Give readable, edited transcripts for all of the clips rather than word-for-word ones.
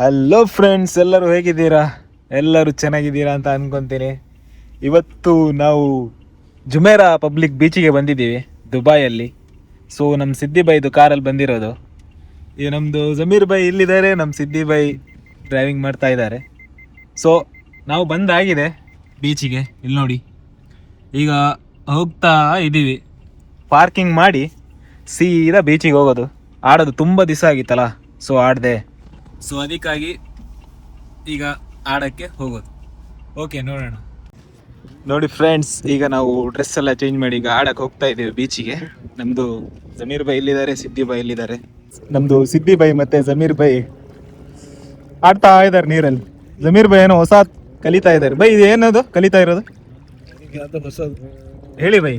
Hello friends, ಎಲ್ಲರೂ ಹೇಗಿದ್ದೀರಾ? ಎಲ್ಲರೂ ಚೆನ್ನಾಗಿದ್ದೀರಾ ಅಂತ ಅನ್ಕೊತೀನಿ. ಇವತ್ತು ನಾವು ಜುಮೇರಾ ಪಬ್ಲಿಕ್ ಬೀಚಿಗೆ ಬಂದಿದ್ದೀವಿ ದುಬೈಯಲ್ಲಿ. ಸೊ ನಮ್ಮ ಸಿದ್ದಿ ಬೈದು ಕಾರಲ್ಲಿ ಬಂದಿರೋದು. ಈಗ ನಮ್ಮದು ಜಮೀರ್ ಬೈ ಇಲ್ಲಿದ್ದಾರೆ, ನಮ್ಮ ಸಿದ್ದಿ ಬೈ ಡ್ರೈವಿಂಗ್ ಮಾಡ್ತಾ ಇದ್ದಾರೆ. ಸೊ ನಾವು ಬಂದಾಗಿದೆ ಬೀಚಿಗೆ. ಇಲ್ಲಿ ನೋಡಿ, ಈಗ ಹೋಗ್ತಾ ಇದ್ದೀವಿ. ಪಾರ್ಕಿಂಗ್ ಮಾಡಿ ಸೀದಾ ಬೀಚಿಗೆ ಹೋಗೋದು. ಆಡೋದು ತುಂಬ ದಿವಸ ಆಗಿತ್ತಲ್ಲ, ಸೊ ಆಡಿದೆ. ಸೊ ಅದಕ್ಕಾಗಿ ಈಗ ಆಡೋಕ್ಕೆ ಹೋಗೋದು. ಓಕೆ, ನೋಡೋಣ. ನೋಡಿ ಫ್ರೆಂಡ್ಸ್, ಈಗ ನಾವು ಡ್ರೆಸ್ ಎಲ್ಲ ಚೇಂಜ್ ಮಾಡಿ ಈಗ ಆಡಕ್ಕೆ ಹೋಗ್ತಾ ಇದ್ದೀವಿ ಬೀಚಿಗೆ. ನಮ್ಮದು ಜಮೀರ್ ಬೈ ಇಲ್ಲಿದ್ದಾರೆ, ಸಿದ್ದಿ ಬೈ ಇಲ್ಲಿದ್ದಾರೆ. ನಮ್ಮದು ಸಿದ್ದಿ ಬೈ ಮತ್ತು ಜಮೀರ್ ಬೈ ಆಡ್ತಾ ಇದ್ದಾರೆ ನೀರಲ್ಲಿ. ಜಮೀರ್ ಬೈ ಏನೋ ಹೊಸ ಕಲಿತಾ ಇದ್ದಾರೆ. ಬೈ ಇದು ಏನದು ಕಲಿತಾ ಇರೋದು? ಹೇಳಿ ಬೈ.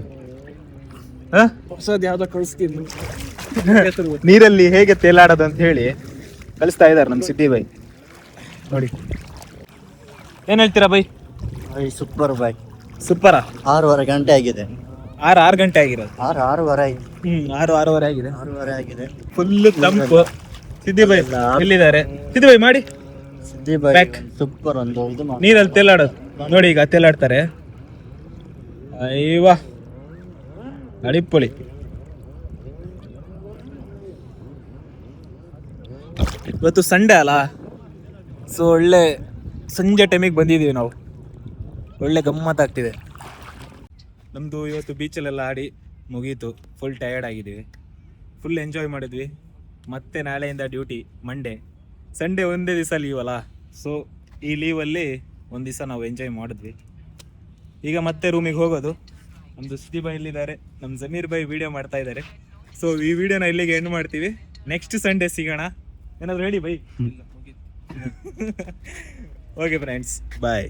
ಹೊಸದು ಯಾವ್ದೋ ಕಳಿಸ್ತೀನಿ. ನೀರಲ್ಲಿ ಹೇಗೆ ತೇಲಾಡೋದು ಅಂತ ಹೇಳಿ ಕಲಿಸ್ತಾ ಇದ್ದಾರೆ ನಮ್ಮ ಸಿದ್ದಿ ಬೈ. ನೋಡಿ, ಏನ್ ಹೇಳ್ತೀರಾ ಬೈ? Super by. ಸೂಪರಾ? 6:30 ಗಂಟೆ ಆಗಿದೆ. 6 ಗಂಟೆ ಆಗಿರೋದು. 6:30 ಆಗಿದೆ. 6:30 ಆಗಿದೆ. 6:30 ಆಗಿದೆ. ಫುಲ್ ತಂಪು. ಸಿದ್ದಿ ಬೈ ಎಲ್ಲಿದ್ದಾರೆ? ಸಿದ್ದಿ ಬೈ ಮಾಡಿ ಸಿದ್ದಿ ಬೈ Back. ಸೂಪರ್ ಒಂದು ಇದು ಮಾಡಿ. ನೀರಲ್ಲಿ ತೇಲಾಡೋದು ನೋಡಿ. ಈಗ ತೇಲಾಡ್ತಾರೆ. ಅಯ್ಯವಾ, ಅಡಿಪೊಳಿ. ಇವತ್ತು ಸಂಡೇ ಅಲ್ಲ, ಸೊ ಒಳ್ಳೆ ಸಂಜೆ ಟೈಮಿಗೆ ಬಂದಿದ್ದೀವಿ ನಾವು. ಒಳ್ಳೆ ಗಮ್ಮತ್ತಾಗ್ತಿದೆ. ನಮ್ಮದು ಇವತ್ತು ಬೀಚಲ್ಲೆಲ್ಲ ಆಡಿ ಮುಗೀತು. ಫುಲ್ ಟಯರ್ಡ್ ಆಗಿದ್ದೀವಿ. ಫುಲ್ ಎಂಜಾಯ್ ಮಾಡಿದ್ವಿ. ಮತ್ತೆ ನಾಳೆಯಿಂದ ಡ್ಯೂಟಿ ಮಂಡೇ. ಸಂಡೇ ಒಂದೇ ದಿವಸ ಲೀವ್ ಅಲ್ಲ, ಸೊ ಈ ಲೀವಲ್ಲಿ ಒಂದು ದಿವಸ ನಾವು ಎಂಜಾಯ್ ಮಾಡಿದ್ವಿ. ಈಗ ಮತ್ತೆ ರೂಮಿಗೆ ಹೋಗೋದು. ನಮ್ಮದು ಸಿದ್ದಿ ಬೈ ಇಲ್ಲಿದ್ದಾರೆ, ನಮ್ಮ ಜಮೀರ್ ಬೈ ವಿಡಿಯೋ ಮಾಡ್ತಾ ಇದ್ದಾರೆ. ಸೊ ಈ ವಿಡಿಯೋನ ಇಲ್ಲಿಗೆ ಎಂಡ್ ಮಾಡ್ತೀವಿ. ನೆಕ್ಸ್ಟ್ ಸಂಡೇ ಸಿಗೋಣ. ಏನಾದರೂ ಹೇಳಿ ಬೈ. Okay friends, bye.